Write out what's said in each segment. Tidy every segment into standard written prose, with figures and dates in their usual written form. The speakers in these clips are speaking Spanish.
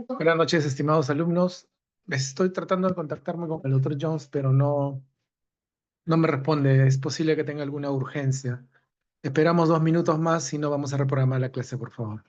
Buenas noches, estimados alumnos. Estoy tratando de contactarme con el doctor Jones, pero no me responde. Es posible que tenga alguna urgencia. Esperamos 2 minutos más y no vamos a reprogramar la clase, por favor.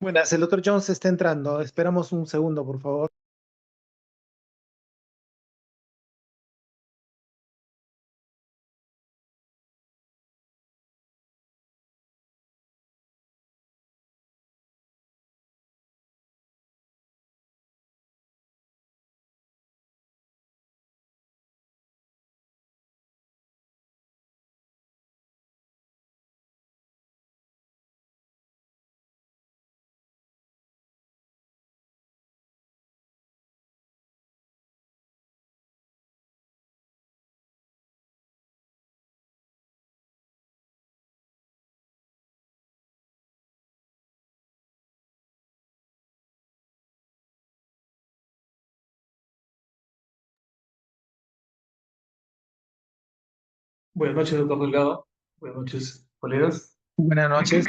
Buenas, el doctor Jones está entrando. Esperamos un segundo, por favor. Buenas noches, doctor Delgado. Buenas noches, colegas. Buenas noches.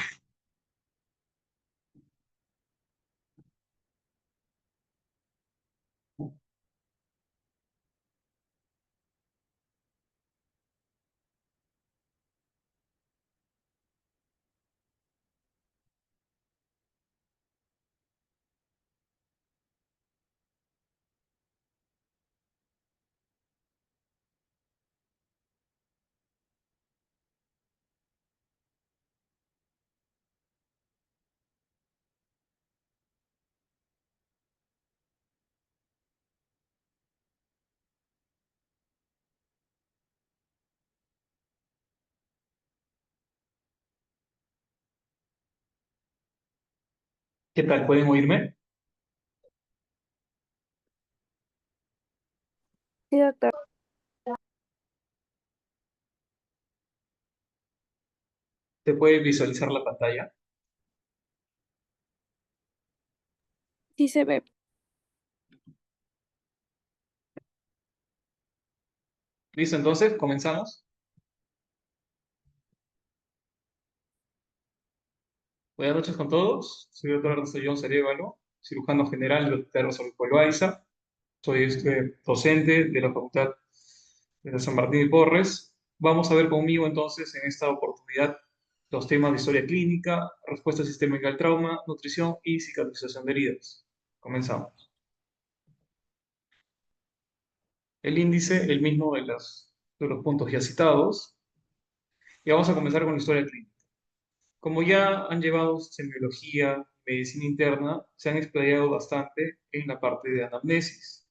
¿Qué tal? ¿Pueden oírme? Sí, doctor. ¿Se puede visualizar la pantalla? Sí se ve. Listo, entonces, comenzamos. Buenas noches con todos. Soy el doctor Ernesto John Cerébalo, cirujano general del Hospital Rosalía Loaiza. Soy docente de la Facultad de San Martín de Porres. Vamos a ver conmigo entonces en esta oportunidad los temas de historia clínica, respuesta sistémica al trauma, nutrición y cicatrización de heridas. Comenzamos. El índice, el mismo de los puntos ya citados. Y vamos a comenzar con la historia clínica. Como ya han llevado semiología, medicina interna, se han explayado bastante en la parte de anamnesis.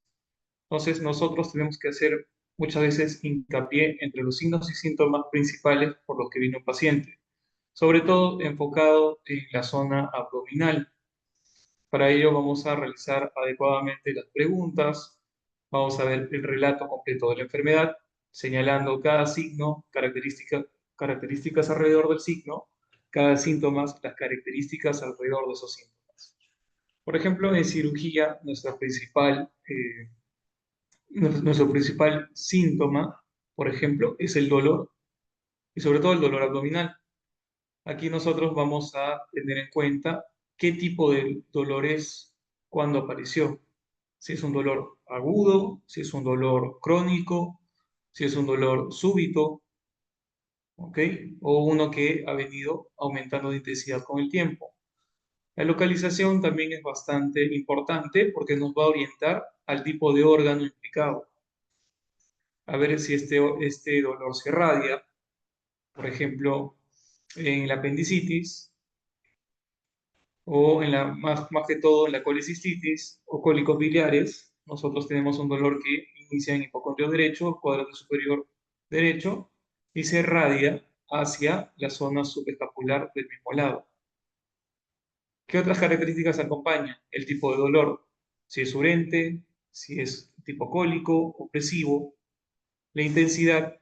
Entonces, nosotros tenemos que hacer muchas veces hincapié entre los signos y síntomas principales por los que vino el paciente, sobre todo enfocado en la zona abdominal. Para ello vamos a realizar adecuadamente las preguntas, vamos a ver el relato completo de la enfermedad, señalando cada signo, características alrededor del signo, cada síntoma, las características alrededor de esos síntomas. Por ejemplo, en cirugía, nuestro principal síntoma, por ejemplo, es el dolor y sobre todo el dolor abdominal. Aquí nosotros vamos a tener en cuenta qué tipo de dolor es cuando apareció. Si es un dolor agudo, si es un dolor crónico, si es un dolor súbito, ¿ok? O uno que ha venido aumentando de intensidad con el tiempo. La localización también es bastante importante porque nos va a orientar al tipo de órgano implicado. A ver si este dolor se irradia, por ejemplo, en la apendicitis o más que todo en la colecistitis o cólicos biliares. Nosotros tenemos un dolor que inicia en hipocondrio derecho, cuadrante superior derecho, y se irradia hacia la zona subescapular del mismo lado. ¿Qué otras características acompañan? El tipo de dolor, si es urente, si es tipo cólico, opresivo, la intensidad,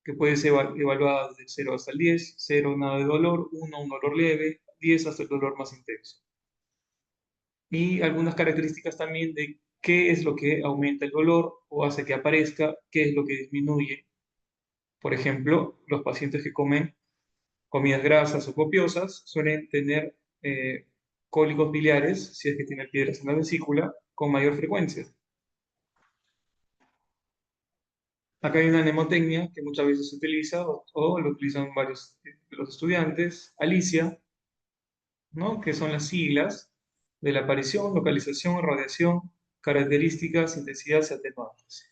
que puede ser evaluada desde 0 hasta el 10, 0 nada de dolor, 1 un dolor leve, 10 hasta el dolor más intenso. Y algunas características también de qué es lo que aumenta el dolor o hace que aparezca, qué es lo que disminuye. Por ejemplo, los pacientes que comen comidas grasas o copiosas suelen tener cólicos biliares, si es que tienen piedras en la vesícula, con mayor frecuencia. Acá hay una mnemotecnia que muchas veces se utiliza o lo utilizan varios de los estudiantes, Alicia, ¿no? Que son las siglas de la aparición, localización, radiación, características, intensidad y atenuantes.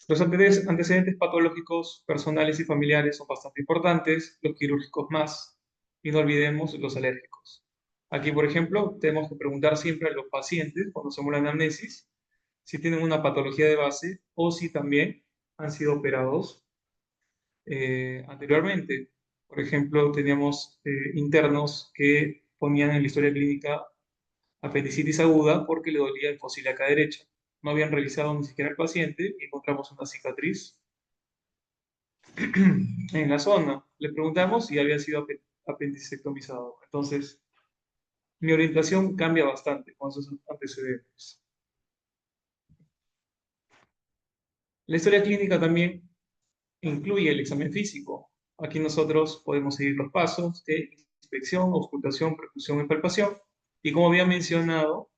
Los antecedentes patológicos personales y familiares son bastante importantes, los quirúrgicos más, y no olvidemos los alérgicos. Aquí, por ejemplo, tenemos que preguntar siempre a los pacientes, cuando hacemos la anamnesis, si tienen una patología de base o si también han sido operados anteriormente. Por ejemplo, teníamos internos que ponían en la historia clínica apendicitis aguda porque le dolía el fósil acá derecha. No habían revisado ni siquiera al paciente y encontramos una cicatriz en la zona. Le preguntamos si había sido apendicectomizado. Entonces, mi orientación cambia bastante con esos antecedentes. La historia clínica también incluye el examen físico. Aquí nosotros podemos seguir los pasos de inspección, auscultación, percusión y palpación. Y como había mencionado,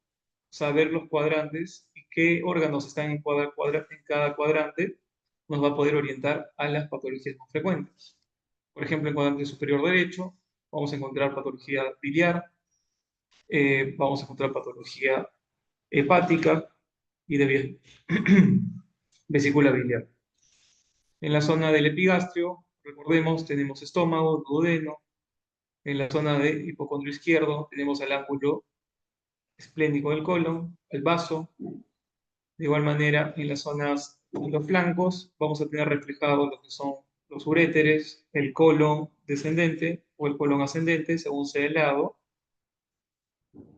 saber los cuadrantes y qué órganos están en cada cuadrante nos va a poder orientar a las patologías más frecuentes. Por ejemplo, en cuadrante superior derecho vamos a encontrar patología biliar, vamos a encontrar patología hepática y de vesícula biliar. En la zona del epigastrio, recordemos, tenemos estómago, duodeno. En la zona de hipocondrio izquierdo tenemos el ángulo esplénico del colon, el vaso. De igual manera, en las zonas de los flancos vamos a tener reflejados lo que son los uréteres, el colon descendente o el colon ascendente, según sea el lado.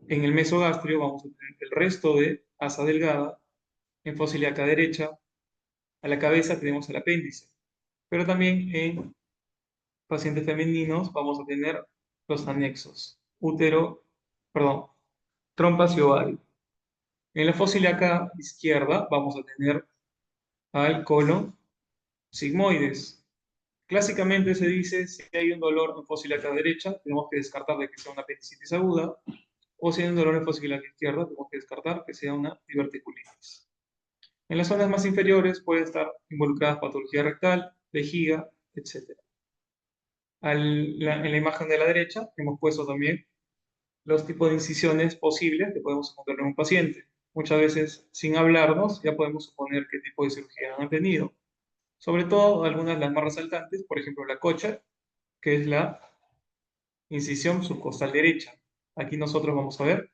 En el mesogastrio vamos a tener el resto de asa delgada. En fosa ilíaca derecha, a la cabeza tenemos el apéndice. Pero también en pacientes femeninos vamos a tener los anexos, trompas y ovario. En la fosa ilíaca izquierda vamos a tener al colon sigmoides. Clásicamente se dice, si hay un dolor en fosa ilíaca derecha, tenemos que descartar de que sea una apendicitis aguda, o si hay un dolor en fosa ilíaca izquierda, tenemos que descartar que sea una diverticulitis. En las zonas más inferiores puede estar involucrada patología rectal, vejiga, etc. En la imagen de la derecha hemos puesto también los tipos de incisiones posibles que podemos encontrar en un paciente. Muchas veces, sin hablarnos, ya podemos suponer qué tipo de cirugía han tenido. Sobre todo, algunas de las más resaltantes, por ejemplo, la cocha, que es la incisión subcostal derecha. Aquí nosotros vamos a ver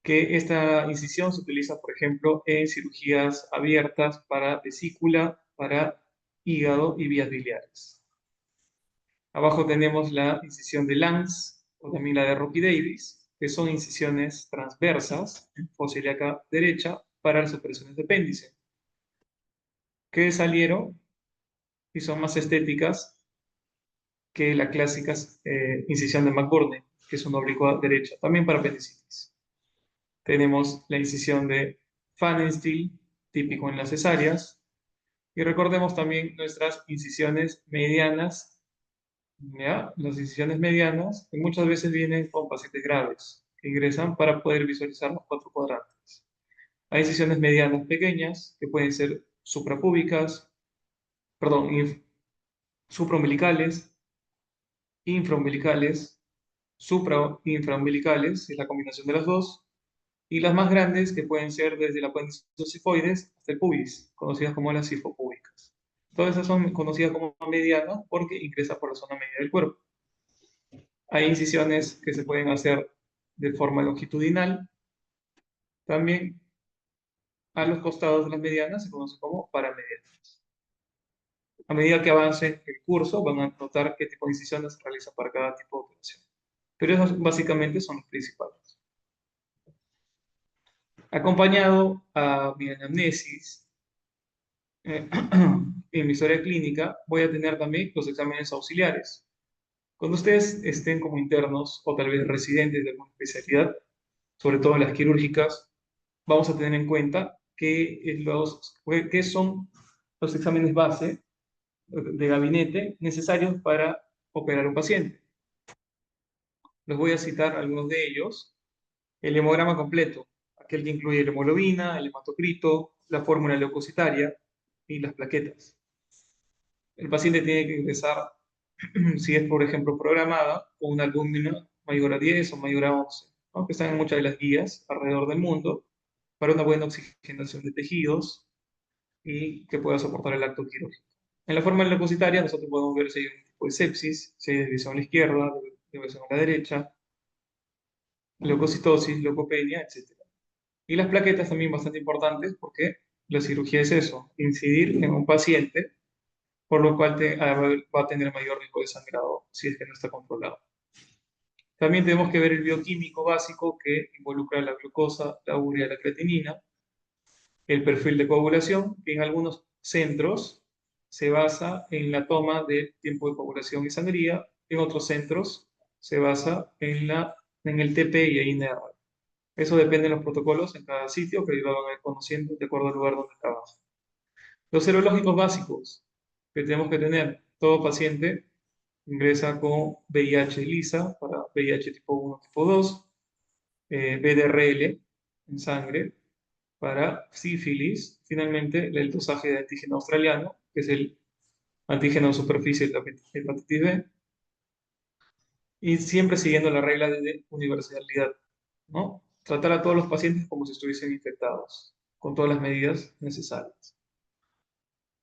que esta incisión se utiliza, por ejemplo, en cirugías abiertas para vesícula, para hígado y vías biliares. Abajo tenemos la incisión de Lanz, o también la de Rocky Davis, que son incisiones transversas en fosa ilíaca derecha para las operaciones de apéndice, que salieron y son más estéticas que la clásica incisión de McBurney. que es una oblicua derecha, también para apendicitis. Tenemos la incisión de Pfannenstiel, típico en las cesáreas, y recordemos también nuestras incisiones medianas, ¿ya? Las incisiones medianas, que muchas veces vienen con pacientes graves, que ingresan para poder visualizar los cuatro cuadrantes. Hay incisiones medianas pequeñas, que pueden ser suprapúbicas, perdón, supraumbilicales, infraumbilicales, infraumbilicales, es la combinación de las dos, y las más grandes que pueden ser desde la apéndice sifoides hasta el pubis, conocidas como las sifopúbicas. Todas esas son conocidas como medianas porque ingresan por la zona media del cuerpo. Hay incisiones que se pueden hacer de forma longitudinal. También a los costados de las medianas se conocen como paramedianas. A medida que avance el curso, van a notar qué tipo de incisiones se realizan para cada tipo de operación. Pero esos básicamente son los principales. Acompañado a mi anamnesis, en mi historia clínica, voy a tener también los exámenes auxiliares. Cuando ustedes estén como internos o tal vez residentes de alguna especialidad, sobre todo las quirúrgicas, vamos a tener en cuenta qué son los exámenes base de gabinete necesarios para operar un paciente. Les voy a citar algunos de ellos. El hemograma completo, aquel que incluye la hemoglobina, el hematocrito, la fórmula leucocitaria y las plaquetas. El paciente tiene que ingresar, si es por ejemplo programada, con una albúmina mayor a 10 o mayor a 11, ¿no? Que están en muchas de las guías alrededor del mundo, para una buena oxigenación de tejidos y que pueda soportar el acto quirúrgico. En la forma leucocitaria nosotros podemos ver si hay un tipo de sepsis, si hay desviación a la izquierda, desviación a la derecha, leucocitosis, leucopenia, etc. Y las plaquetas también bastante importantes porque la cirugía es eso, incidir en un paciente, por lo cual va a tener mayor riesgo de sangrado si es que no está controlado. También tenemos que ver el bioquímico básico que involucra la glucosa, la urea, la creatinina, el perfil de coagulación, que en algunos centros se basa en la toma del tiempo de coagulación y sangría, en otros centros se basa en el TP y el INR. Eso depende de los protocolos en cada sitio que lo van a ir conociendo de acuerdo al lugar donde trabaja. Los serológicos básicos que tenemos que tener, todo paciente ingresa con VIH lisa para VIH tipo 1, tipo 2, VDRL en sangre para sífilis, finalmente el dosaje de antígeno australiano, que es el antígeno de superficie de la hepatitis B, y siempre siguiendo la regla de universalidad, ¿no? Tratar a todos los pacientes como si estuviesen infectados, con todas las medidas necesarias.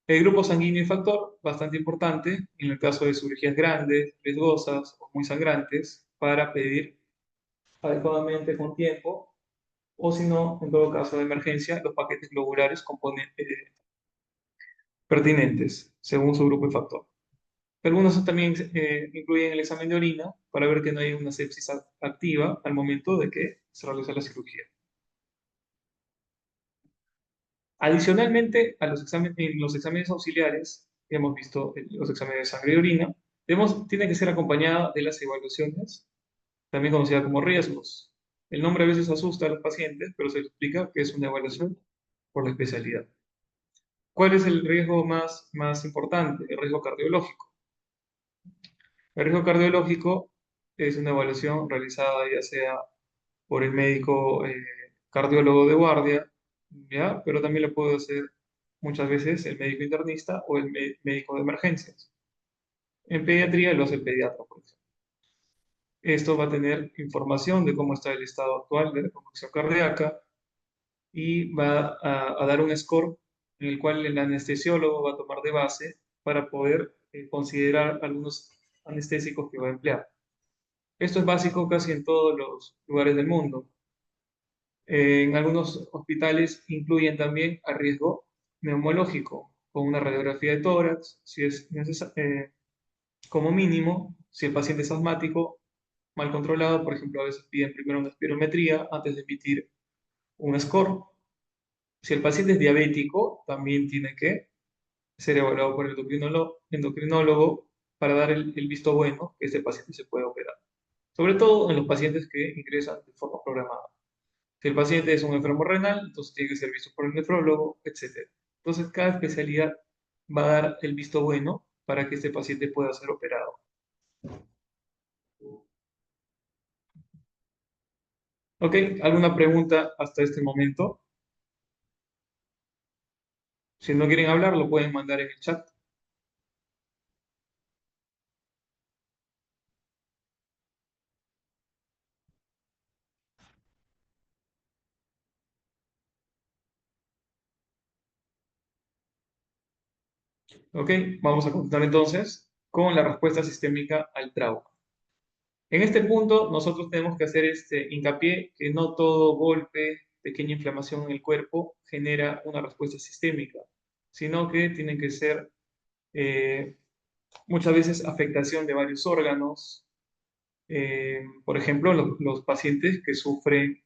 El grupo sanguíneo y factor, bastante importante en el caso de cirugías grandes, riesgosas o muy sangrantes, para pedir adecuadamente con tiempo, o si no, en todo caso de emergencia, los paquetes globulares pertinentes, según su grupo y factor. Algunos también incluyen el examen de orina para ver que no hay una sepsis activa al momento de que se realiza la cirugía. Adicionalmente, a en los exámenes auxiliares, hemos visto los exámenes de sangre y orina, tiene que ser acompañada de las evaluaciones, también conocida como riesgos. El nombre a veces asusta a los pacientes, pero se explica que es una evaluación por la especialidad. ¿Cuál es el riesgo más importante? El riesgo cardiológico. El riesgo cardiológico es una evaluación realizada ya sea por el médico cardiólogo de guardia, ¿ya? Pero también lo puede hacer muchas veces el médico internista o el médico de emergencias. En pediatría lo hace el pediatra, por ejemplo. Esto va a tener información de cómo está el estado actual de la conducción cardíaca y va a dar un score en el cual el anestesiólogo va a tomar de base para poder considerar algunos anestésicos que va a emplear. Esto es básico casi en todos los lugares del mundo. En algunos hospitales incluyen también a riesgo neumológico, con una radiografía de tórax, si es como mínimo, si el paciente es asmático, mal controlado, por ejemplo, a veces piden primero una espirometría antes de emitir un score. Si el paciente es diabético, también tiene que ser evaluado por el endocrinólogo para dar el visto bueno que este paciente se puede operar. sobre todo en los pacientes que ingresan de forma programada. Si el paciente es un enfermo renal, entonces tiene que ser visto por el nefrólogo, etc. Entonces, cada especialidad va a dar el visto bueno para que este paciente pueda ser operado. ¿Ok? ¿Alguna pregunta hasta este momento? Si no quieren hablar, lo pueden mandar en el chat. ¿Ok? Vamos a continuar entonces con la respuesta sistémica al trauma. En este punto, nosotros tenemos que hacer este hincapié que no todo golpe, pequeña inflamación en el cuerpo genera una respuesta sistémica, sino que tienen que ser eh, muchas veces afectación de varios órganos. Por ejemplo, los pacientes que sufren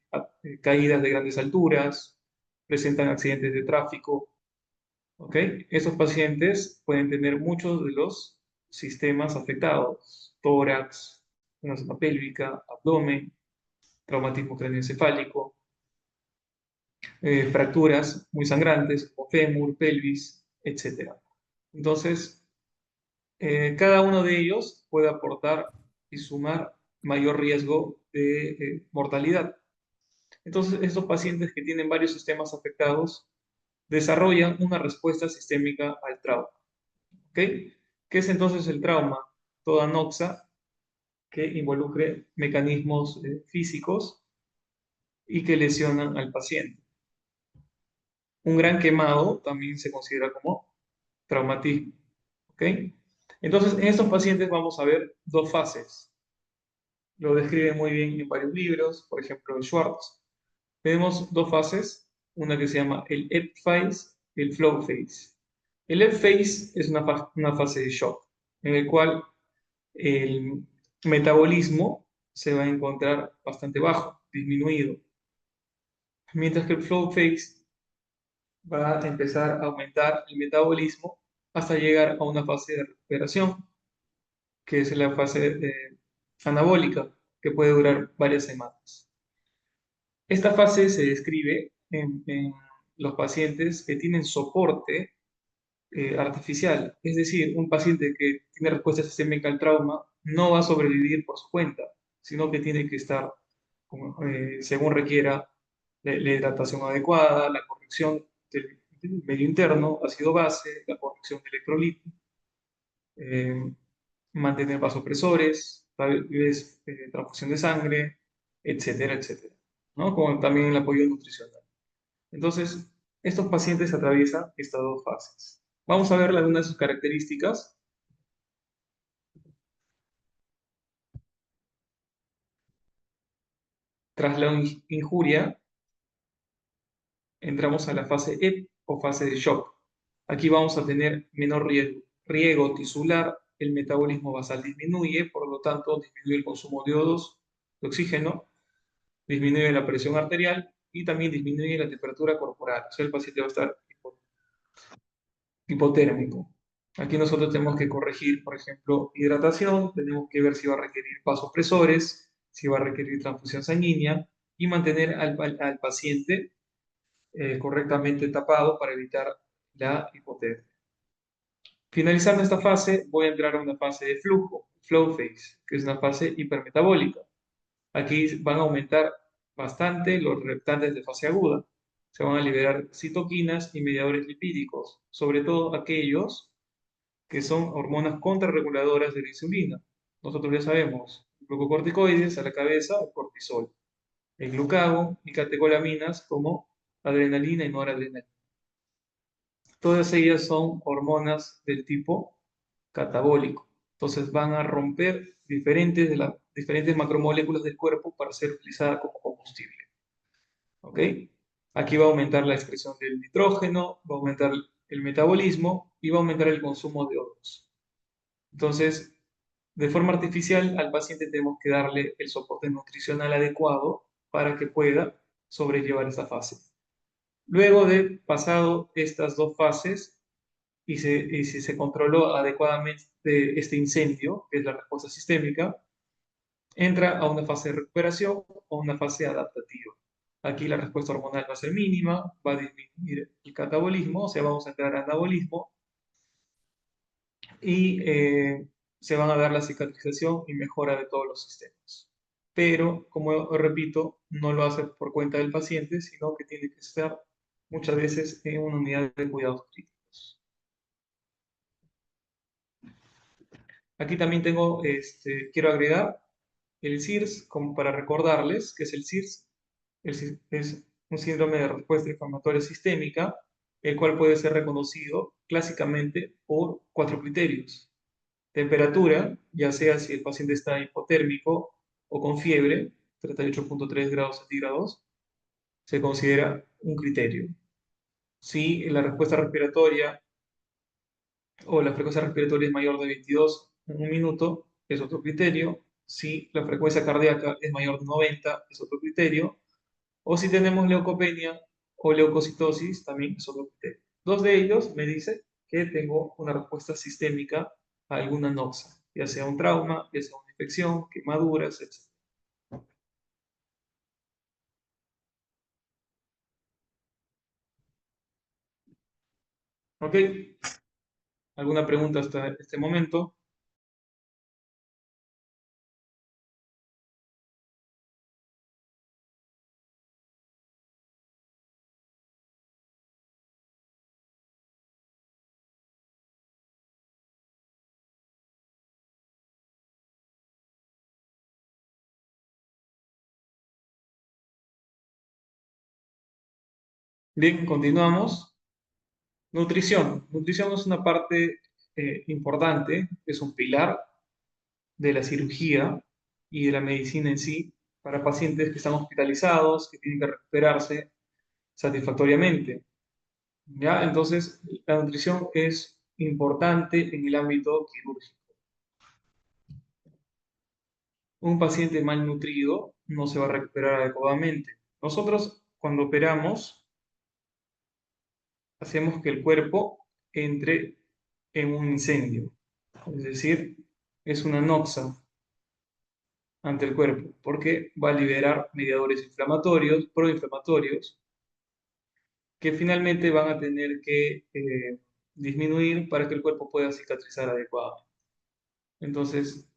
caídas de grandes alturas, presentan accidentes de tráfico, ¿ok? Estos pacientes pueden tener muchos de los sistemas afectados: tórax, una zona pélvica, abdomen, traumatismo craneoencefálico, fracturas muy sangrantes como fémur, pelvis, etc. Entonces, cada uno de ellos puede aportar y sumar mayor riesgo de mortalidad. Entonces, estos pacientes que tienen varios sistemas afectados desarrollan una respuesta sistémica al trauma. ¿Ok? ¿Qué es entonces el trauma? Toda noxa que involucre mecanismos físicos y que lesionan al paciente. Un gran quemado también se considera como traumatismo. ¿Ok? Entonces, en estos pacientes vamos a ver dos fases. Lo describe muy bien en varios libros, por ejemplo, en Schwartz. Tenemos dos fases, una que se llama el ebb phase y el flow phase. El ebb phase es una fase de shock, en el cual el metabolismo se va a encontrar bastante bajo, disminuido, mientras que el flow phase va a empezar a aumentar el metabolismo hasta llegar a una fase de recuperación, que es la fase anabólica, que puede durar varias semanas. Esta fase se describe en los pacientes que tienen soporte artificial, es decir, un paciente que tiene respuesta sistémica al trauma no va a sobrevivir por su cuenta, sino que tiene que estar, según requiera, la hidratación adecuada, la corrección del medio interno, ácido base, la corrección de electrolitos, eh, mantener vasopresores, tal vez transfusión de sangre, etcétera, etcétera, ¿no? Como también el apoyo nutricional. Entonces, estos pacientes atraviesan estas dos fases. Vamos a ver algunas de sus características. Tras la injuria, entramos a la fase EP o fase de shock. Aquí vamos a tener menor riego tisular, el metabolismo basal disminuye, por lo tanto disminuye el consumo de O2, de oxígeno, disminuye la presión arterial y también disminuye la temperatura corporal. O sea, el paciente va a estar hipotérmico. Aquí nosotros tenemos que corregir, por ejemplo, hidratación, tenemos que ver si va a requerir vasopresores, si va a requerir transfusión sanguínea y mantener al paciente correctamente tapado para evitar la hipotermia. Finalizando esta fase, voy a entrar a una fase de flujo, flow phase, que es una fase hipermetabólica. Aquí van a aumentar bastante los reptantes de fase aguda. Se van a liberar citoquinas y mediadores lipídicos, sobre todo aquellos que son hormonas contrarreguladoras de la insulina. Nosotros ya sabemos, glucocorticoides a la cabeza, el cortisol, el glucagon y catecolaminas como adrenalina y noradrenalina. Todas ellas son hormonas del tipo catabólico. Entonces van a romper diferentes macromoléculas del cuerpo para ser utilizadas como combustible. ¿Ok? Aquí va a aumentar la excreción del nitrógeno, va a aumentar el metabolismo y va a aumentar el consumo de O2. Entonces, de forma artificial, al paciente tenemos que darle el soporte nutricional adecuado para que pueda sobrellevar esta fase. Luego de pasado estas dos fases y si se controló adecuadamente este incendio, que es la respuesta sistémica, entra a una fase de recuperación o una fase adaptativa. Aquí la respuesta hormonal va a ser mínima, va a disminuir el catabolismo, o sea, vamos a entrar a anabolismo y se van a dar la cicatrización y mejora de todos los sistemas. Pero, como repito, no lo hace por cuenta del paciente, sino que tiene que estar muchas veces en una unidad de cuidados críticos. Aquí también tengo, quiero agregar el CIRS como para recordarles que es el CIRS. El CIRS es un síndrome de respuesta inflamatoria sistémica, el cual puede ser reconocido clásicamente por 4 criterios. Temperatura, ya sea si el paciente está hipotérmico o con fiebre, 38,3 grados centígrados, se considera un criterio. Si la respuesta respiratoria o la frecuencia respiratoria es mayor de 22 en un minuto, es otro criterio. Si la frecuencia cardíaca es mayor de 90, es otro criterio. O si tenemos leucopenia o leucocitosis, también es otro criterio. Dos de ellos me dicen que tengo una respuesta sistémica a alguna noxa, ya sea un trauma, ya sea una infección, quemaduras, etc. ¿Ok? ¿Alguna pregunta hasta este momento? Bien, continuamos. Nutrición. Nutrición es una parte importante, es un pilar de la cirugía y de la medicina en sí para pacientes que están hospitalizados, que tienen que recuperarse satisfactoriamente. ¿Ya? Entonces, la nutrición es importante en el ámbito quirúrgico. Un paciente malnutrido no se va a recuperar adecuadamente. Nosotros, cuando operamos, hacemos que el cuerpo entre en un incendio. Es decir, es una noxa ante el cuerpo, porque va a liberar mediadores inflamatorios, proinflamatorios, que finalmente van a tener que disminuir para que el cuerpo pueda cicatrizar adecuadamente. Entonces,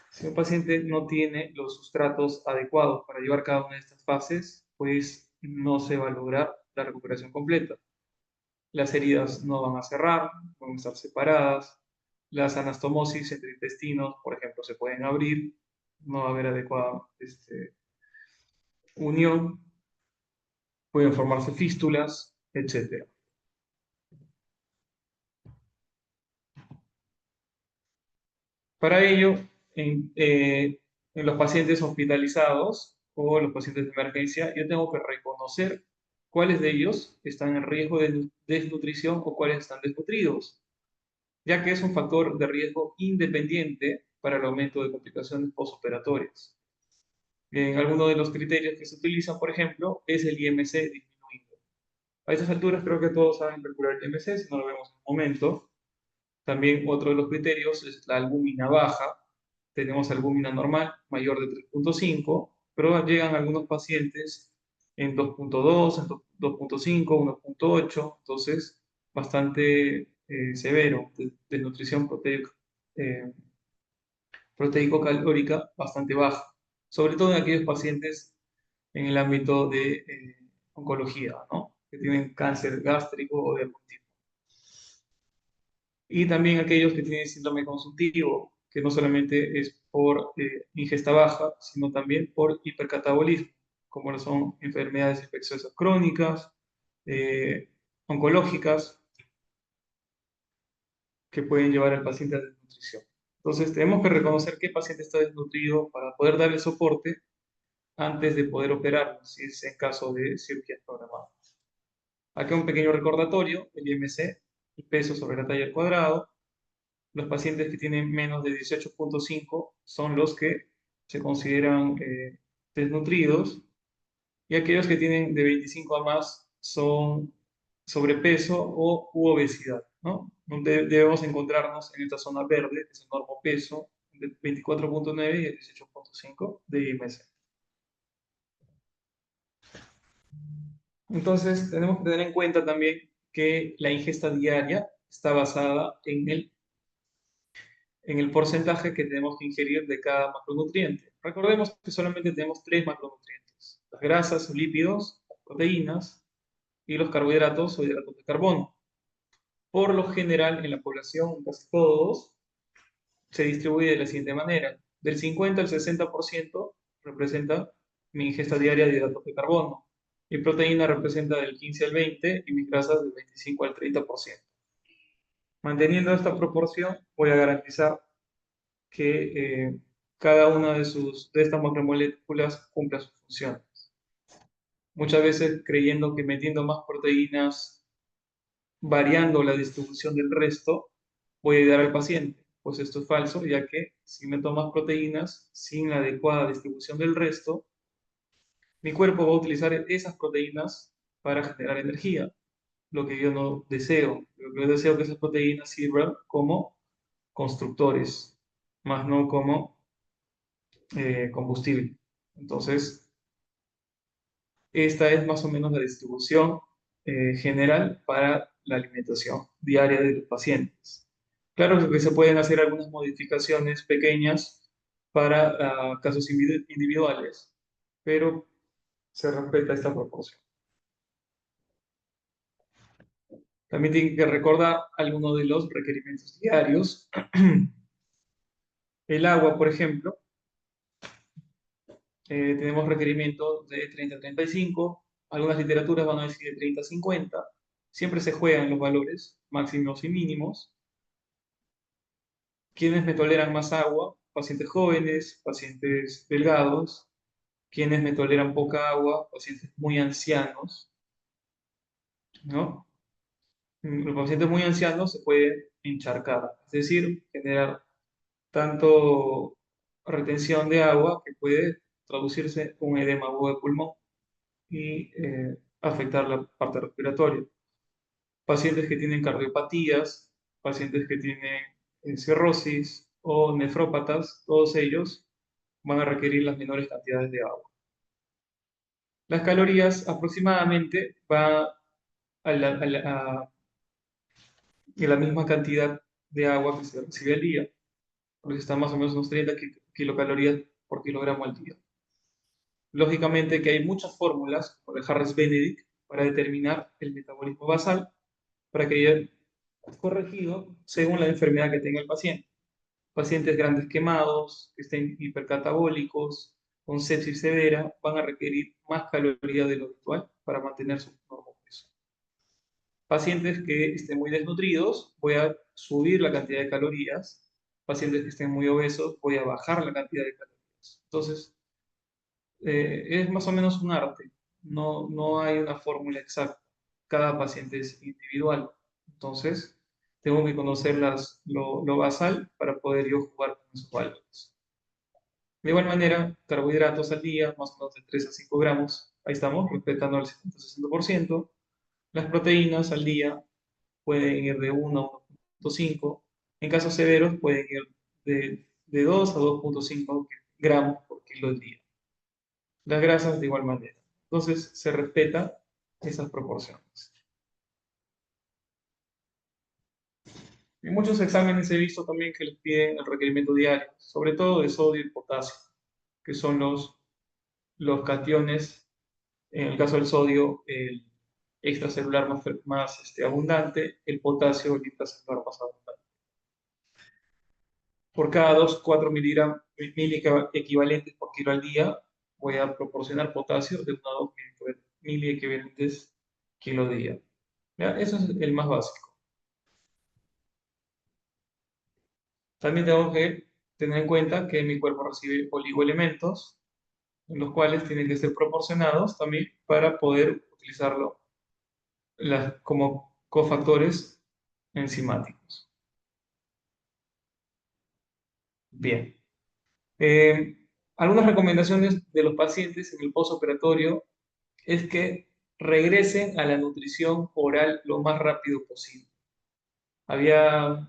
si un paciente no tiene los sustratos adecuados para llevar cada una de estas fases, pues no se va a lograr la recuperación completa. Las heridas no van a cerrar, van a estar separadas. Las anastomosis entre intestinos, por ejemplo, se pueden abrir, no va a haber adecuada unión, pueden formarse fístulas, etc. Para ello, en los pacientes hospitalizados o los pacientes de emergencia, yo tengo que reconocer cuáles de ellos están en riesgo de desnutrición o cuáles están desnutridos, ya que es un factor de riesgo independiente para el aumento de complicaciones postoperatorias. En algunos de los criterios que se utilizan, por ejemplo, es el IMC disminuido. A estas alturas creo que todos saben calcular el IMC, si no lo vemos en un momento. También otro de los criterios es la albúmina baja. Tenemos albúmina normal mayor de 3,5, pero llegan algunos pacientes en 2,2, en 2,5, 1,8, entonces bastante severo, desnutrición eh, proteico-calórica bastante baja, sobre todo en aquellos pacientes en el ámbito de oncología, ¿no? Que tienen cáncer gástrico o de algún tipo. Y también aquellos que tienen síndrome consultivo, que no solamente es por ingesta baja, sino también por hipercatabolismo, como lo son enfermedades infecciosas crónicas, eh, oncológicas, que pueden llevar al paciente a desnutrición. Entonces, tenemos que reconocer qué paciente está desnutrido para poder darle soporte antes de poder operarlo, si es en caso de cirugías programadas. Aquí un pequeño recordatorio, el IMC, el peso sobre la talla al cuadrado. Los pacientes que tienen menos de 18,5 son los que se consideran desnutridos, y aquellos que tienen de 25 a más son sobrepeso o u obesidad, ¿no? Debemos encontrarnos en esta zona verde, que es el normopeso, de 24,9 y el 18,5. 0.5 de IMC. Entonces, tenemos que tener en cuenta también que la ingesta diaria está basada en el porcentaje que tenemos que ingerir de cada macronutriente. Recordemos que solamente tenemos tres macronutrientes: las grasas o lípidos, las proteínas y los carbohidratos o hidratos de carbono. Por lo general, en la población, casi todos, se distribuye de la siguiente manera: del 50 al 60% representa mi ingesta diaria de hidratos de carbono, mi proteína representa del 15 al 20% y mis grasas del 25 al 30%. Manteniendo esta proporción, voy a garantizar que cada una de estas macromoléculas cumpla sus funciones. Muchas veces creyendo que metiendo más proteínas, variando la distribución del resto, voy a ayudar al paciente. Pues esto es falso, ya que si meto más proteínas sin la adecuada distribución del resto, mi cuerpo va a utilizar esas proteínas para generar energía, lo que yo no deseo. Lo que yo deseo es que esas proteínas sirvan como constructores, más no como combustible. Entonces, esta es más o menos la distribución general para la alimentación diaria de los pacientes. Claro que se pueden hacer algunas modificaciones pequeñas para casos individuales, pero se respeta esta proporción. También tienen que recordar algunos de los requerimientos diarios. El agua, por ejemplo, tenemos requerimientos de 30 a 35, algunas literaturas van a decir de 30 a 50, siempre se juegan los valores máximos y mínimos. ¿Quiénes me toleran más agua? Pacientes jóvenes, pacientes delgados. ¿Quiénes me toleran poca agua? Pacientes muy ancianos, ¿no? Los pacientes muy ancianos se pueden encharcar, es decir, generar tanto retención de agua que puede traducirse en un edema agudo de pulmón y afectar la parte respiratoria. Pacientes que tienen cardiopatías, pacientes que tienen cirrosis o nefrópatas, todos ellos van a requerir las menores cantidades de agua. Las calorías aproximadamente van a la misma cantidad de agua que se recibe al día, porque está más o menos unos 30 kilocalorías por kilogramo al día. Lógicamente que hay muchas fórmulas, por el Harris-Benedict, para determinar el metabolismo basal, para que haya corregido según la enfermedad que tenga el paciente. Pacientes grandes quemados, que estén hipercatabólicos, con sepsis severa, van a requerir más calorías de lo habitual para mantener su normal peso. Pacientes que estén muy desnutridos, voy a subir la cantidad de calorías. Pacientes que estén muy obesos, voy a bajar la cantidad de calorías. Entonces, es más o menos un arte. No hay una fórmula exacta. Cada paciente es individual. Entonces, tengo que conocer lo basal para poder yo jugar con esos valores. De igual manera, carbohidratos al día, más o menos de 3 a 5 gramos. Ahí estamos, respetando el 70-60%. Las proteínas al día pueden ir de 1 a 1.5. En casos severos pueden ir de 2 a 2.5 gramos por kilo al día. Las grasas de igual manera. Entonces se respeta esas proporciones. En muchos exámenes he visto también que les piden el requerimiento diario, sobre todo de sodio y potasio, que son los cationes, en el caso del sodio, el extracelular más abundante, el potasio, el intracelular más abundante. Por cada 2-4 miliequivalentes por kilo al día, voy a proporcionar potasio de 1 a 2 miliequivalentes kilo día. ¿Ya? Eso es el más básico. También tengo que tener en cuenta que mi cuerpo recibe oligoelementos, en los cuales tienen que ser proporcionados también para poder utilizarlo como cofactores enzimáticos. Bien. Algunas recomendaciones de los pacientes en el postoperatorio es que regresen a la nutrición oral lo más rápido posible. Había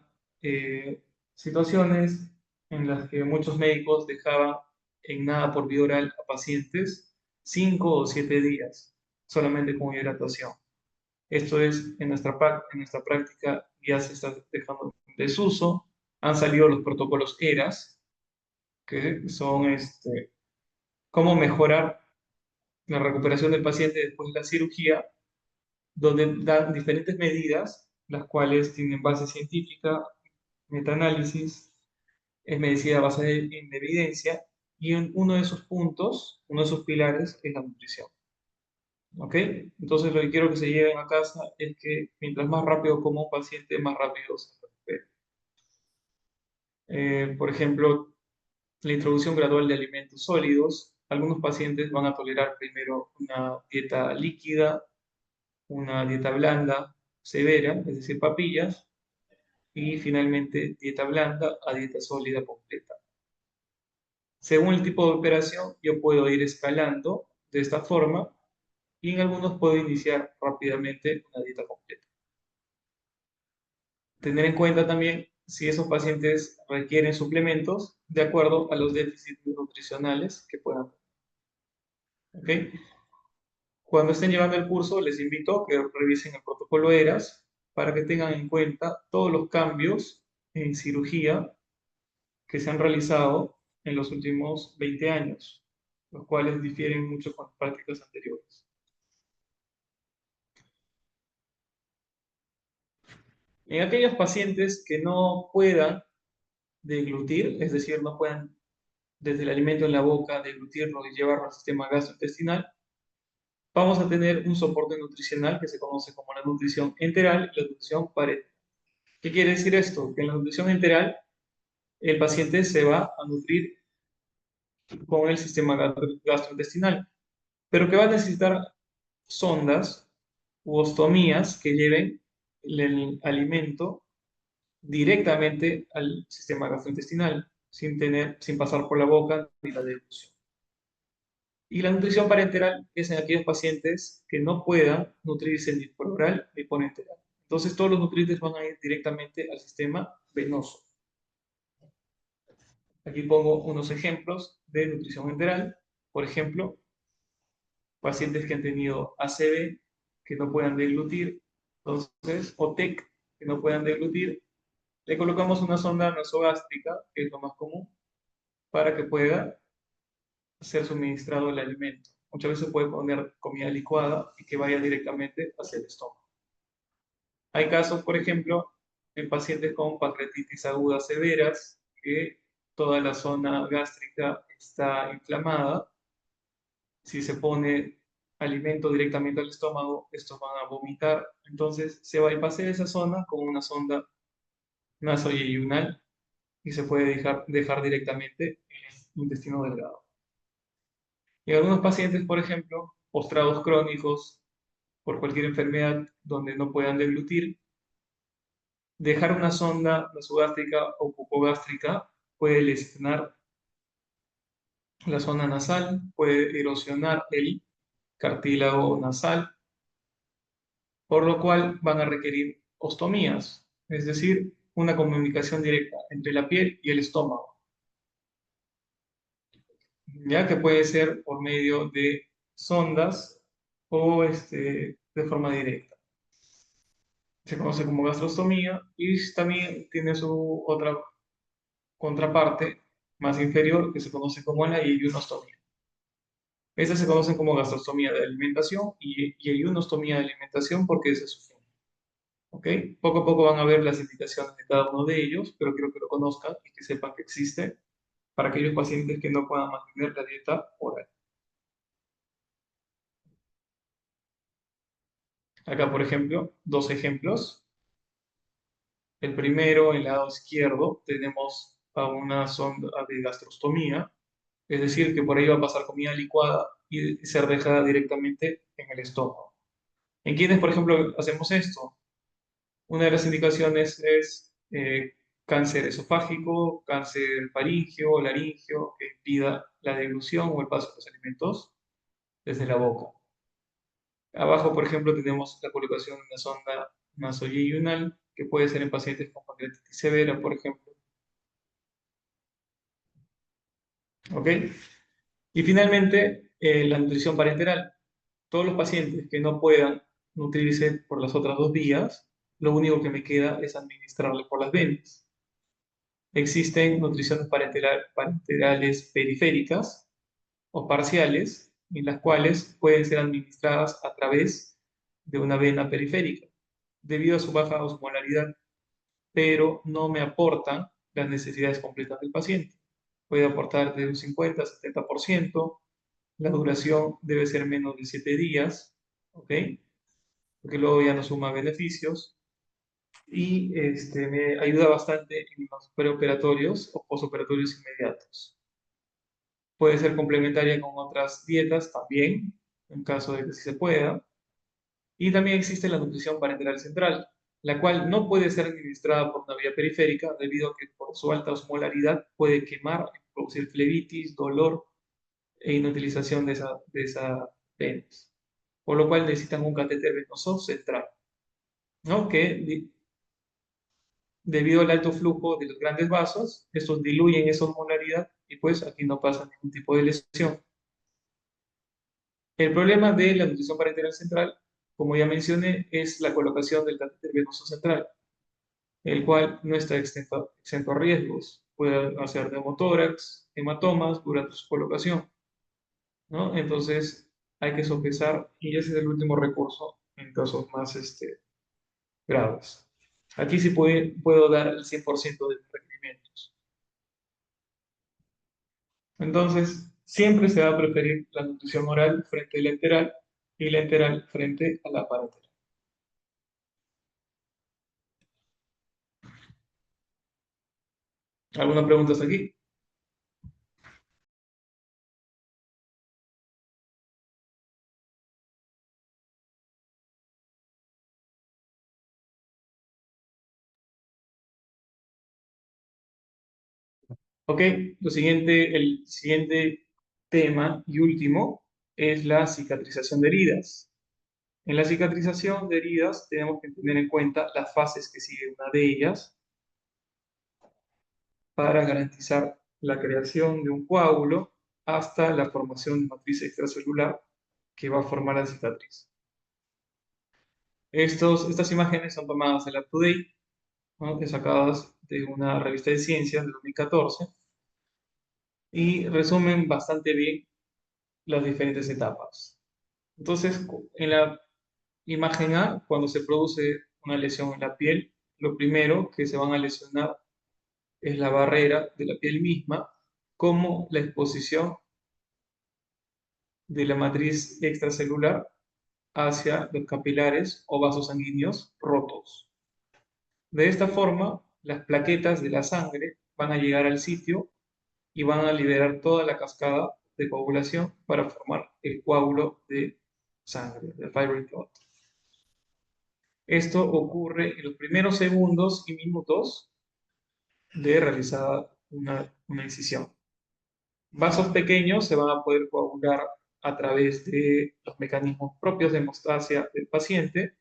situaciones en las que muchos médicos dejaban en nada por vía oral a pacientes 5 o 7 días, solamente con hidratación. Esto es, en nuestra práctica ya se está dejando en desuso. Han salido los protocolos ERAS, que son cómo mejorar la recuperación del paciente después de la cirugía, donde dan diferentes medidas, las cuales tienen base científica, metaanálisis, es medicina basada en evidencia, y uno de esos puntos, uno de esos pilares es la nutrición. ¿Ok? Entonces lo que quiero que se lleven a casa es que mientras más rápido coma un paciente, más rápido se recupera. Por ejemplo, la introducción gradual de alimentos sólidos. Algunos pacientes van a tolerar primero una dieta líquida, una dieta blanda severa, es decir, papillas, y finalmente dieta blanda a dieta sólida completa. Según el tipo de operación, yo puedo ir escalando de esta forma y en algunos puedo iniciar rápidamente una dieta completa. Tener en cuenta también si esos pacientes requieren suplementos de acuerdo a los déficits nutricionales que puedan tener. ¿Ok? Cuando estén llevando el curso, les invito a que revisen el protocolo ERAS para que tengan en cuenta todos los cambios en cirugía que se han realizado en los últimos 20 años, los cuales difieren mucho con las prácticas anteriores. En aquellos pacientes que no puedan deglutir, es decir, no puedan desde el alimento en la boca deglutirlo y llevarlo al sistema gastrointestinal, vamos a tener un soporte nutricional que se conoce como la nutrición enteral y la nutrición parenteral. ¿Qué quiere decir esto? Que en la nutrición enteral el paciente se va a nutrir con el sistema gastrointestinal, pero que va a necesitar sondas u ostomías que lleven el alimento directamente al sistema gastrointestinal, sin pasar por la boca ni la deglución. Y la nutrición parenteral es en aquellos pacientes que no puedan nutrirse ni por oral ni por enteral. Entonces todos los nutrientes van a ir directamente al sistema venoso. Aquí pongo unos ejemplos de nutrición enteral. Por ejemplo, pacientes que han tenido ACV, que no puedan deglutir, entonces, o TEC, que no puedan deglutir, le colocamos una sonda nasogástrica, que es lo más común, para que pueda ser suministrado el alimento. Muchas veces se puede poner comida licuada y que vaya directamente hacia el estómago. Hay casos, por ejemplo, en pacientes con pancreatitis aguda severas, que toda la zona gástrica está inflamada. Si se pone alimento directamente al estómago, estos van a vomitar. Entonces se va a pasar esa zona con una sonda nasoyeyunal y se puede dejar directamente en el intestino delgado. Y algunos pacientes, por ejemplo, postrados crónicos por cualquier enfermedad donde no puedan deglutir, dejar una sonda nasogástrica o bucogástrica puede lesionar la zona nasal, puede erosionar el cartílago nasal, por lo cual van a requerir ostomías, es decir, una comunicación directa entre la piel y el estómago, ya que puede ser por medio de sondas o de forma directa. Se conoce como gastrostomía y también tiene su otra contraparte más inferior que se conoce como la yeyunostomía. Estas se conocen como gastrostomía de alimentación y yeyunostomía de alimentación porque ese es su fin. ¿Ok? Poco a poco van a ver las indicaciones de cada uno de ellos, pero quiero que lo conozcan y que sepan que existe para aquellos pacientes que no puedan mantener la dieta oral. Acá, por ejemplo, dos ejemplos. El primero, en el lado izquierdo, tenemos a una sonda de gastrostomía, es decir, que por ahí va a pasar comida licuada y ser dejada directamente en el estómago. ¿En quiénes, por ejemplo, hacemos esto? Una de las indicaciones es cáncer esofágico, cáncer faríngeo o laringio, que impida la deglución o el paso de los alimentos desde la boca. Abajo, por ejemplo, tenemos la colocación de una sonda nasoyeyunal, que puede ser en pacientes con pancreatitis severa, por ejemplo. ¿Ok? Y finalmente, la nutrición parenteral. Todos los pacientes que no puedan nutrirse por las otras dos vías, lo único que me queda es administrarle por las venas. Existen nutriciones parenterales periféricas o parciales, en las cuales pueden ser administradas a través de una vena periférica, debido a su baja osmolaridad, pero no me aportan las necesidades completas del paciente. Puede aportar de un 50 a 70%, la duración debe ser menos de 7 días, ¿ok? Porque luego ya no suma beneficios, y me ayuda bastante en los preoperatorios o posoperatorios inmediatos. Puede ser complementaria con otras dietas también, en caso de que sí se pueda. Y también existe la nutrición parenteral central, la cual no puede ser administrada por una vía periférica debido a que por su alta osmolaridad puede quemar, producir flebitis, dolor e inutilización de esa venas. Por lo cual necesitan un catéter venoso central, ¿no? Que debido al alto flujo de los grandes vasos, estos diluyen esa osmolaridad y pues aquí no pasa ningún tipo de lesión. El problema de la nutrición parenteral central, como ya mencioné, es la colocación del catéter venoso central, el cual no está exento a riesgos. Puede hacer neumotórax, hematomas durante su colocación, ¿no? Entonces hay que sopesar y ese es el último recurso en casos más graves. Aquí sí puedo dar el 100% de los requerimientos. Entonces, siempre se va a preferir la nutrición oral frente a la enteral y la enteral frente a la parenteral. ¿Alguna pregunta hasta aquí? Ok, el siguiente tema y último es la cicatrización de heridas. En la cicatrización de heridas tenemos que tener en cuenta las fases que sigue una de ellas para garantizar la creación de un coágulo hasta la formación de matriz extracelular que va a formar la cicatriz. Estas imágenes son tomadas en la UpToDate, ¿no? Sacadas de una revista de ciencias de 2014 y resumen bastante bien las diferentes etapas. Entonces, en la imagen A, cuando se produce una lesión en la piel, lo primero que se van a lesionar es la barrera de la piel misma, como la exposición de la matriz extracelular hacia los capilares o vasos sanguíneos rotos. De esta forma, las plaquetas de la sangre van a llegar al sitio y van a liberar toda la cascada de coagulación para formar el coágulo de sangre, el fibrin clot. Esto ocurre en los primeros segundos y minutos de realizada una incisión. Vasos pequeños se van a poder coagular a través de los mecanismos propios de hemostasia del paciente,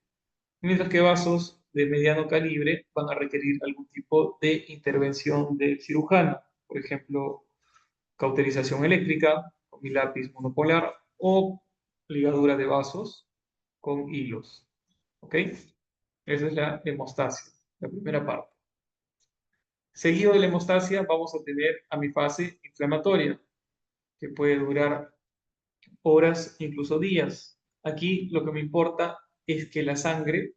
mientras que vasos de mediano calibre van a requerir algún tipo de intervención del cirujano, por ejemplo, cauterización eléctrica con mi lápiz monopolar o ligadura de vasos con hilos. ¿Ok? Esa es la hemostasia, la primera parte. Seguido de la hemostasia vamos a tener amifase inflamatoria, que puede durar horas, incluso días. Aquí lo que me importa es que la sangre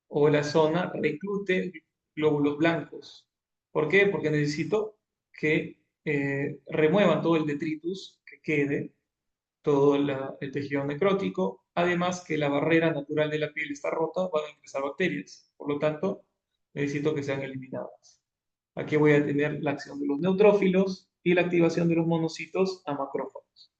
o la zona reclute glóbulos blancos. ¿Por qué? Porque necesito que remuevan todo el detritus que quede, todo el tejido necrótico, además que la barrera natural de la piel está rota, van a ingresar bacterias, por lo tanto, necesito que sean eliminadas. Aquí voy a tener la acción de los neutrófilos y la activación de los monocitos a macrófagos.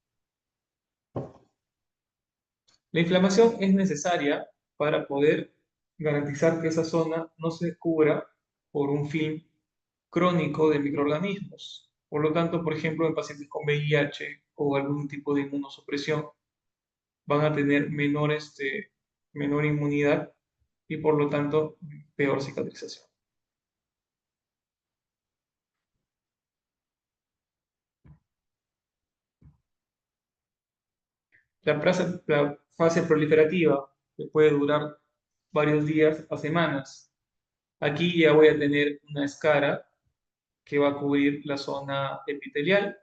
La inflamación es necesaria para poder garantizar que esa zona no se cubra por un film crónico de microorganismos. Por lo tanto, por ejemplo, en pacientes con VIH o algún tipo de inmunosupresión, van a tener menor inmunidad y por lo tanto peor cicatrización. La fase proliferativa, que puede durar varios días a semanas. Aquí ya voy a tener una escara que va a cubrir la zona epitelial.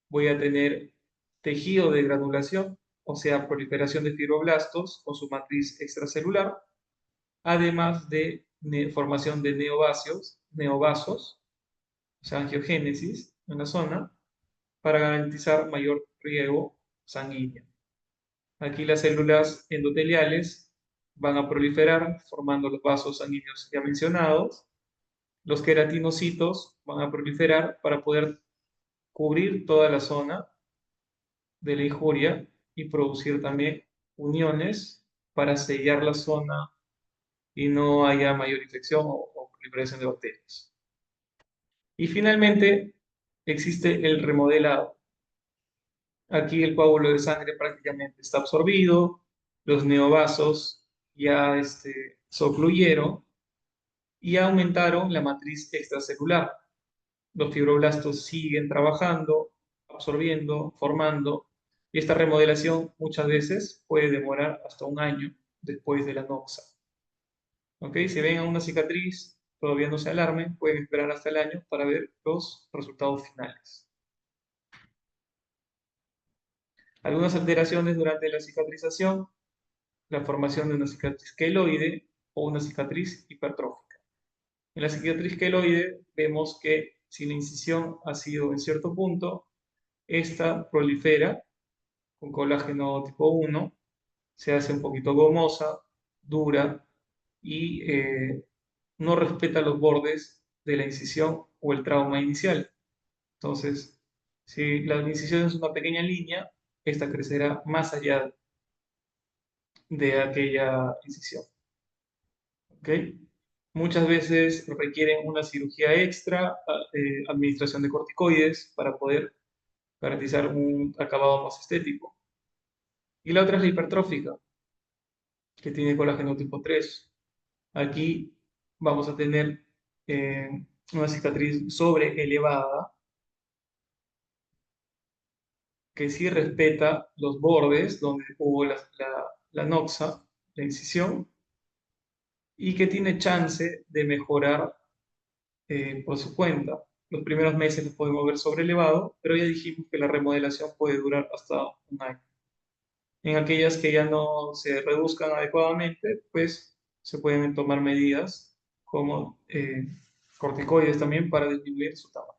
Voy a tener tejido de granulación, o sea, proliferación de fibroblastos con su matriz extracelular, además de formación de neovasos, o sea, angiogénesis en la zona, para garantizar mayor riego sanguíneo. Aquí las células endoteliales van a proliferar formando los vasos sanguíneos ya mencionados. Los queratinocitos van a proliferar para poder cubrir toda la zona de la injuria y producir también uniones para sellar la zona y no haya mayor infección o proliferación de bacterias. Y finalmente existe el remodelado. Aquí el coágulo de sangre prácticamente está absorbido, los neovasos ya se ocluyeron y aumentaron la matriz extracelular. Los fibroblastos siguen trabajando, absorbiendo, formando, y esta remodelación muchas veces puede demorar hasta un año después de la noxa. ¿Ok? Si ven una cicatriz, todavía no se alarmen, pueden esperar hasta el año para ver los resultados finales. Algunas alteraciones durante la cicatrización, la formación de una cicatriz queloide o una cicatriz hipertrófica. En la cicatriz queloide vemos que si la incisión ha sido en cierto punto, esta prolifera con colágeno tipo 1, se hace un poquito gomosa, dura y no respeta los bordes de la incisión o el trauma inicial. Entonces, si la incisión es una pequeña línea, esta crecerá más allá de aquella incisión. ¿Ok? Muchas veces requieren una cirugía extra, administración de corticoides para poder garantizar un acabado más estético. Y la otra es la hipertrófica, que tiene colágeno tipo 3. Aquí vamos a tener una cicatriz sobre elevada que sí respeta los bordes donde hubo la noxa, la incisión, y que tiene chance de mejorar por su cuenta. Los primeros meses los podemos ver sobre elevado, pero ya dijimos que la remodelación puede durar hasta un año. En aquellas que ya no se reduzcan adecuadamente, pues se pueden tomar medidas como corticoides también para disminuir su tamaño.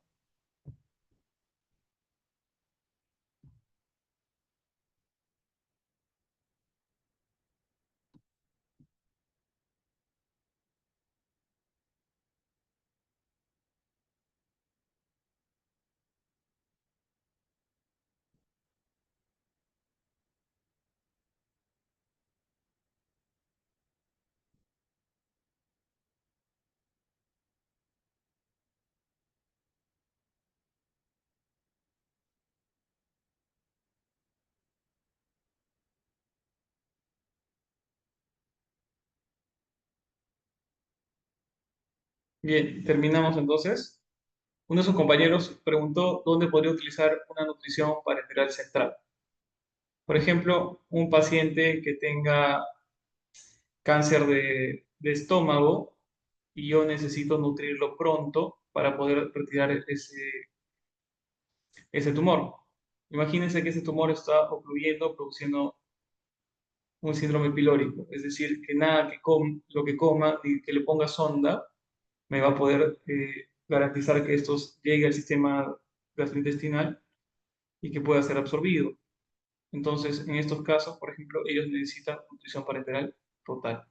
Bien, terminamos entonces. Uno de sus compañeros preguntó dónde podría utilizar una nutrición parenteral central. Por ejemplo, un paciente que tenga cáncer de estómago y yo necesito nutrirlo pronto para poder retirar ese tumor. Imagínense que ese tumor está ocluyendo, produciendo un síndrome pilórico, es decir, que nada que lo que coma y que le ponga sonda me va a poder garantizar que esto llegue al sistema gastrointestinal y que pueda ser absorbido. Entonces, en estos casos, por ejemplo, ellos necesitan nutrición parenteral total.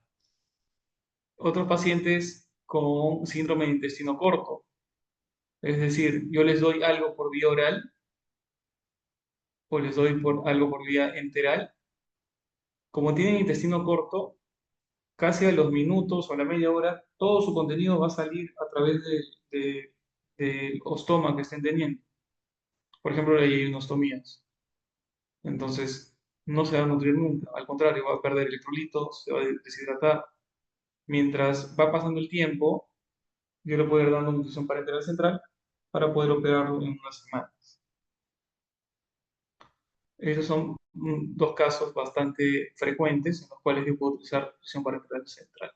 Otros pacientes con síndrome de intestino corto, es decir, yo les doy algo por vía oral o les doy algo por vía enteral. Como tienen intestino corto, casi a los minutos o a la media hora, todo su contenido va a salir a través del ostoma que estén teniendo. Por ejemplo, hay ienostomías. Entonces, no se va a nutrir nunca. Al contrario, va a perder electrolitos, se va a deshidratar. Mientras va pasando el tiempo, yo le puedo ir dando nutrición parenteral central para poder operarlo en unas semanas. Esos son dos casos bastante frecuentes en los cuales yo puedo utilizar nutrición parenteral central.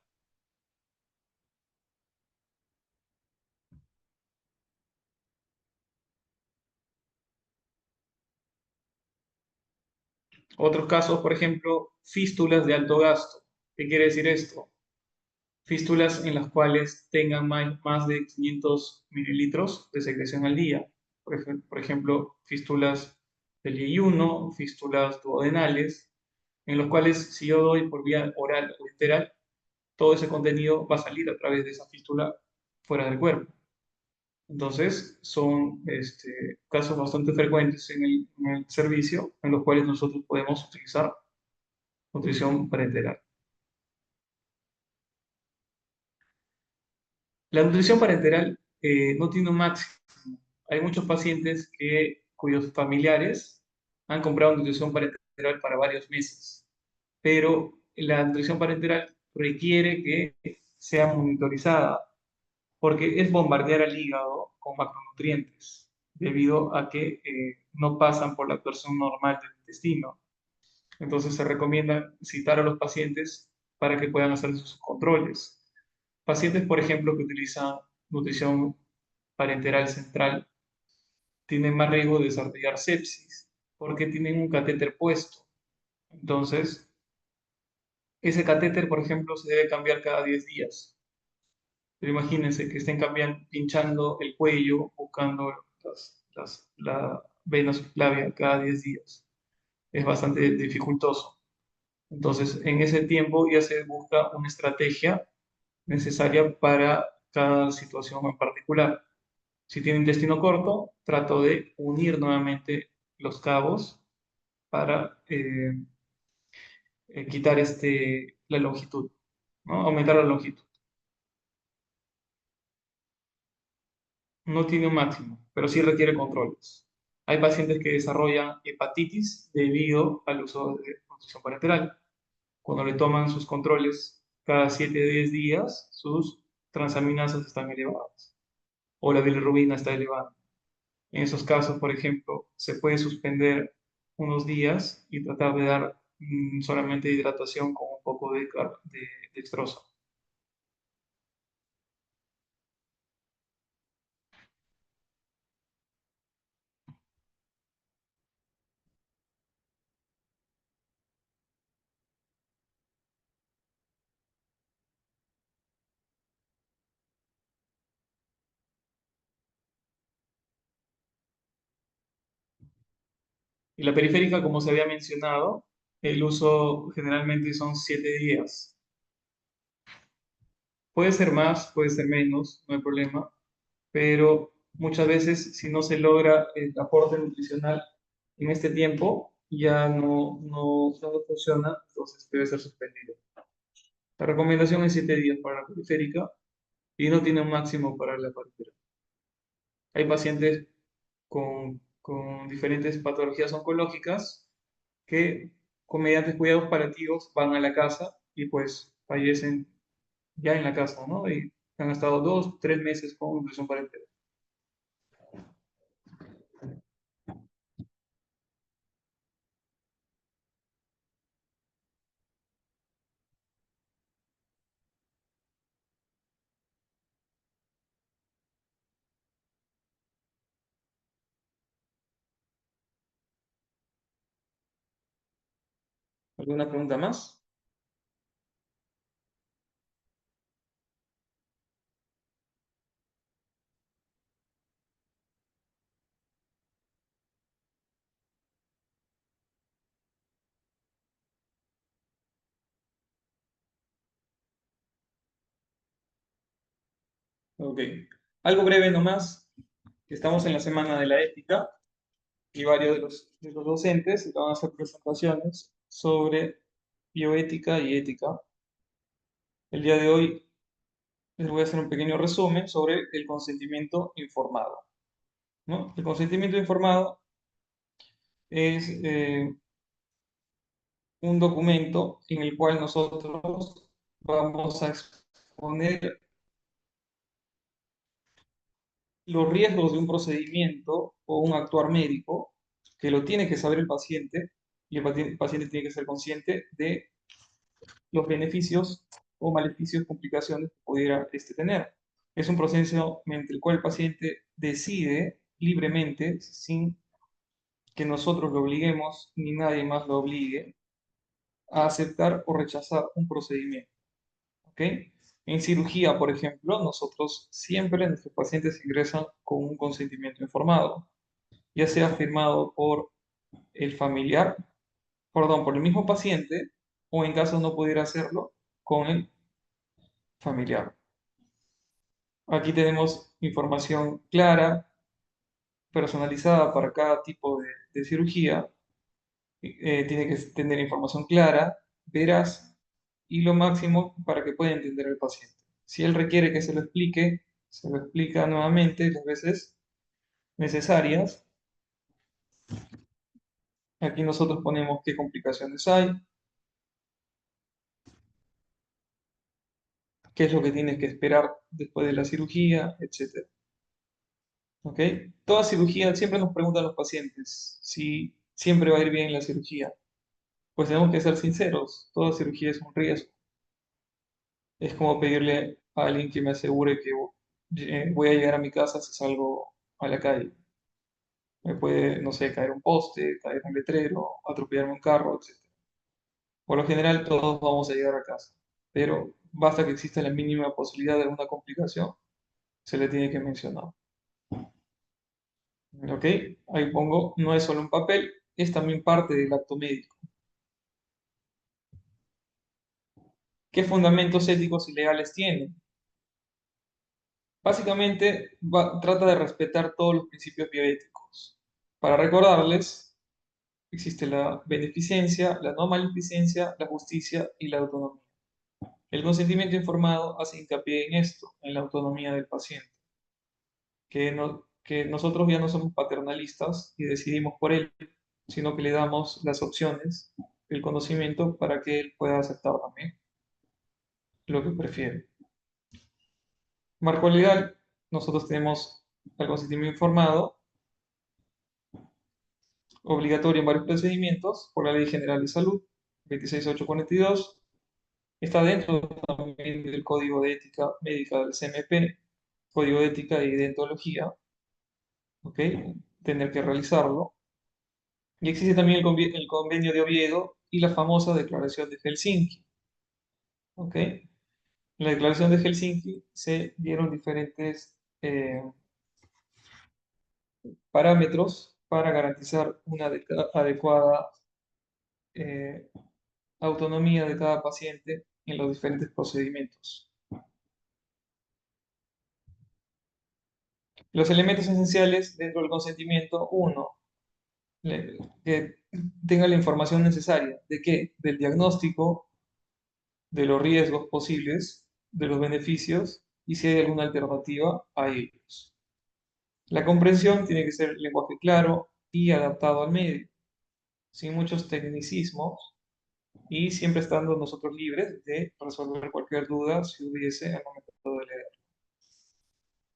Otros casos, por ejemplo, fístulas de alto gasto. ¿Qué quiere decir esto? Fístulas en las cuales tengan más de 500 mililitros de secreción al día. Por ejemplo, fístulas del yeyuno, fístulas duodenales, en los cuales si yo doy por vía oral o enteral, todo ese contenido va a salir a través de esa fístula fuera del cuerpo. Entonces, son casos bastante frecuentes en el servicio en los cuales nosotros podemos utilizar nutrición parenteral. La nutrición parenteral no tiene un máximo. Hay muchos pacientes cuyos familiares han comprado nutrición parenteral para varios meses, pero la nutrición parenteral requiere que sea monitorizada porque es bombardear al hígado con macronutrientes debido a que no pasan por la absorción normal del intestino. Entonces se recomienda citar a los pacientes para que puedan hacer sus controles. Pacientes, por ejemplo, que utilizan nutrición parenteral central tienen más riesgo de desarrollar sepsis porque tienen un catéter puesto. Entonces, ese catéter, por ejemplo, se debe cambiar cada 10 días. Pero imagínense que estén pinchando el cuello, buscando la vena subclavia cada 10 días. Es bastante dificultoso. Entonces, en ese tiempo ya se busca una estrategia necesaria para cada situación en particular. Si tiene intestino corto, trato de unir nuevamente los cabos para quitar la longitud, ¿no? Aumentar la longitud. No tiene un máximo, pero sí requiere controles. Hay pacientes que desarrollan hepatitis debido al uso de nutrición parenteral. Cuando le toman sus controles cada 7 o 10 días, sus transaminasas están elevadas o la bilirrubina está elevada. En esos casos, por ejemplo, se puede suspender unos días y tratar de dar solamente hidratación con un poco de dextrosa. Y la periférica, como se había mencionado, el uso generalmente son 7 días. Puede ser más, puede ser menos, no hay problema, pero muchas veces si no se logra el aporte nutricional en este tiempo, ya no funciona, entonces debe ser suspendido. La recomendación es 7 días para la periférica y no tiene un máximo para la parenteral. Hay pacientes con diferentes patologías oncológicas que con mediante cuidados paliativos van a la casa y pues fallecen ya en la casa, ¿no? Y han estado 2, 3 meses con nutrición parenteral. ¿Alguna pregunta más? Ok. Algo breve nomás, que estamos en la semana de la ética y varios de los docentes van a hacer presentaciones sobre bioética y ética. El día de hoy les voy a hacer un pequeño resumen sobre el consentimiento informado, ¿no? El consentimiento informado es un documento en el cual nosotros vamos a exponer los riesgos de un procedimiento o un actuar médico, que lo tiene que saber el paciente, y el paciente tiene que ser consciente de los beneficios o maleficios, complicaciones que pudiera tener. Es un proceso mediante el cual el paciente decide libremente, sin que nosotros lo obliguemos ni nadie más lo obligue, a aceptar o rechazar un procedimiento. ¿Ok? En cirugía, por ejemplo, nosotros siempre nuestros pacientes ingresan con un consentimiento informado, ya sea firmado por el familiar, perdón, por el mismo paciente, o en caso no pudiera hacerlo, con el familiar. Aquí tenemos información clara, personalizada para cada tipo de cirugía. Tiene que tener información clara, veraz y lo máximo para que pueda entender el paciente. Si él requiere que se lo explique, se lo explica nuevamente las veces necesarias. Aquí nosotros ponemos qué complicaciones hay, qué es lo que tienes que esperar después de la cirugía, etc. ¿Ok? Toda cirugía, siempre nos preguntan los pacientes si siempre va a ir bien la cirugía. Pues tenemos que ser sinceros, toda cirugía es un riesgo. Es como pedirle a alguien que me asegure que voy a llegar a mi casa si salgo a la calle. Me puede, no sé, caer un poste, caer un letrero, atropellarme un carro, etc. Por lo general todos vamos a llegar a casa, pero basta que exista la mínima posibilidad de alguna complicación, se le tiene que mencionar. ¿Ok? Ahí pongo, no es solo un papel, es también parte del acto médico. ¿Qué fundamentos éticos y legales tiene? Básicamente trata de respetar todos los principios bioéticos. Para recordarles, existe la beneficencia, la no maleficencia, la justicia y la autonomía. El consentimiento informado hace hincapié en esto, en la autonomía del paciente, que nosotros ya no somos paternalistas y decidimos por él, sino que le damos las opciones, el conocimiento para que él pueda aceptar también lo que prefiere. Marco legal, nosotros tenemos el consentimiento informado, obligatorio en varios procedimientos por la Ley General de Salud 26842. Está dentro también del Código de Ética Médica del CMP, Código de Ética y Deontología, ¿ok? Tener que realizarlo. Y existe también el Convenio de Oviedo y la famosa Declaración de Helsinki, ¿ok? En la Declaración de Helsinki se dieron diferentes parámetros para garantizar una adecuada eh, autonomía de cada paciente en los diferentes procedimientos. Los elementos esenciales dentro del consentimiento, uno, que tenga la información necesaria. ¿De qué? Del diagnóstico, de los riesgos posibles, de los beneficios y si hay alguna alternativa a ellos. La comprensión tiene que ser lenguaje claro y adaptado al medio, sin muchos tecnicismos y siempre estando nosotros libres de resolver cualquier duda si hubiese al momento de leer.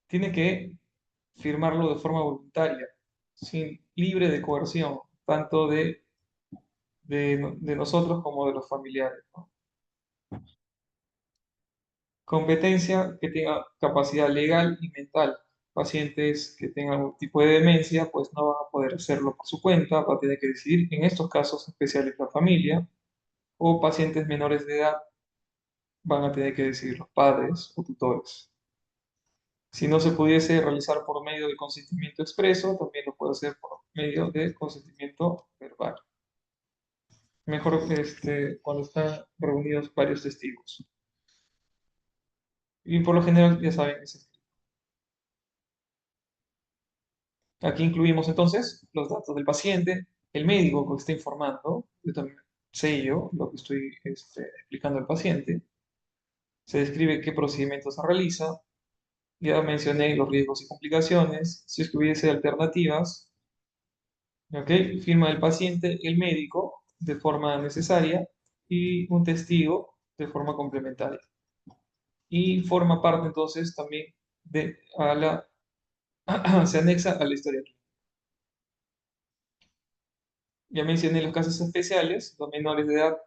Tiene que firmarlo de forma voluntaria, libre de coerción, tanto de nosotros como de los familiares, ¿no? Competencia que tenga capacidad legal y mental. Pacientes que tengan algún tipo de demencia, pues no van a poder hacerlo por su cuenta, va a tener que decidir en estos casos especiales la familia, o pacientes menores de edad van a tener que decidir los padres o tutores. Si no se pudiese realizar por medio de consentimiento expreso, también lo puede hacer por medio de consentimiento verbal. Mejor cuando están reunidos varios testigos. Y por lo general, ya saben, es escrito. Aquí incluimos entonces los datos del paciente, el médico que está informando, yo también sé yo lo que estoy explicando al paciente, se describe qué procedimiento se realiza, ya mencioné los riesgos y complicaciones, si es que hubiese alternativas, ¿ok? Firma del paciente, el médico, de forma necesaria, y un testigo de forma complementaria. Y forma parte entonces también se anexa a la historia clínica. Ya mencioné los casos especiales, los menores de edad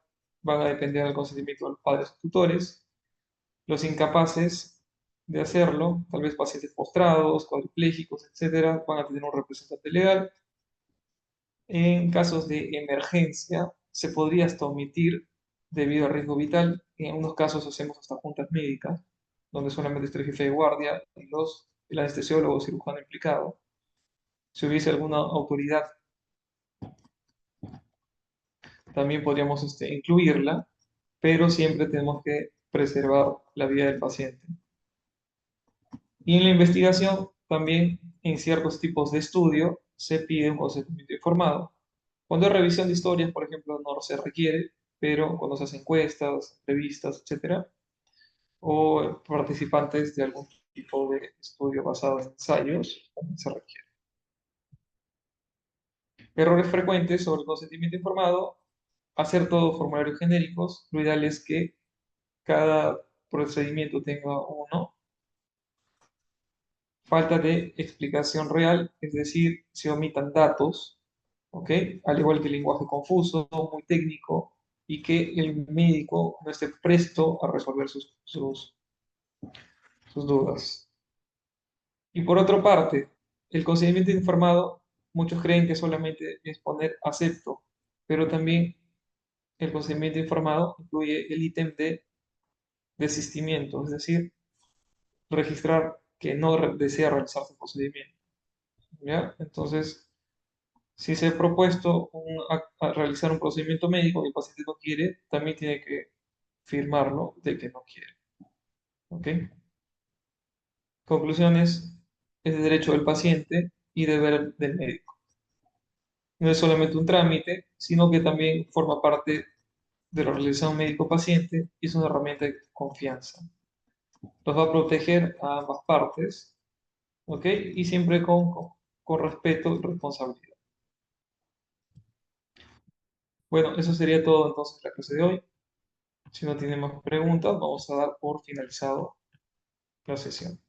van a depender del consentimiento de los padres o tutores, los incapaces de hacerlo, tal vez pacientes postrados, cuadriplégicos, etcétera, van a tener un representante legal. En casos de emergencia, se podría hasta omitir debido a riesgo vital. En algunos casos hacemos hasta juntas médicas, donde solamente está el jefe de guardia y el anestesiólogo o cirujano implicado. Si hubiese alguna autoridad, también podríamos incluirla, pero siempre tenemos que preservar la vida del paciente. Y en la investigación, también en ciertos tipos de estudio, se pide un consentimiento informado. Cuando hay revisión de historias, por ejemplo, no se requiere, pero cuando se hacen encuestas, entrevistas, etcétera, o participantes de algún tipo de estudio basado en ensayos, también se requiere. Errores frecuentes sobre el consentimiento informado: hacer todos formularios genéricos. Lo ideal es que cada procedimiento tenga uno. Falta de explicación real, es decir, se omitan datos, ¿ok? Al igual que el lenguaje confuso, muy técnico, y que el médico no esté presto a resolver sus dudas. Y por otra parte, el consentimiento informado, muchos creen que solamente es poner acepto, pero también el consentimiento informado incluye el ítem de desistimiento, es decir, registrar que no desea realizarse el procedimiento, ¿ya? Entonces, si se ha propuesto a realizar un procedimiento médico y el paciente no quiere, también tiene que firmarlo de que no quiere. ¿Ok? Conclusiones: es de derecho del paciente y deber del médico. No es solamente un trámite, sino que también forma parte de la relación médico-paciente y es una herramienta de confianza. Los va a proteger a ambas partes, ¿ok? Y siempre con respeto y responsabilidad. Bueno, eso sería todo entonces la clase de hoy. Si no tiene más preguntas, vamos a dar por finalizado la sesión.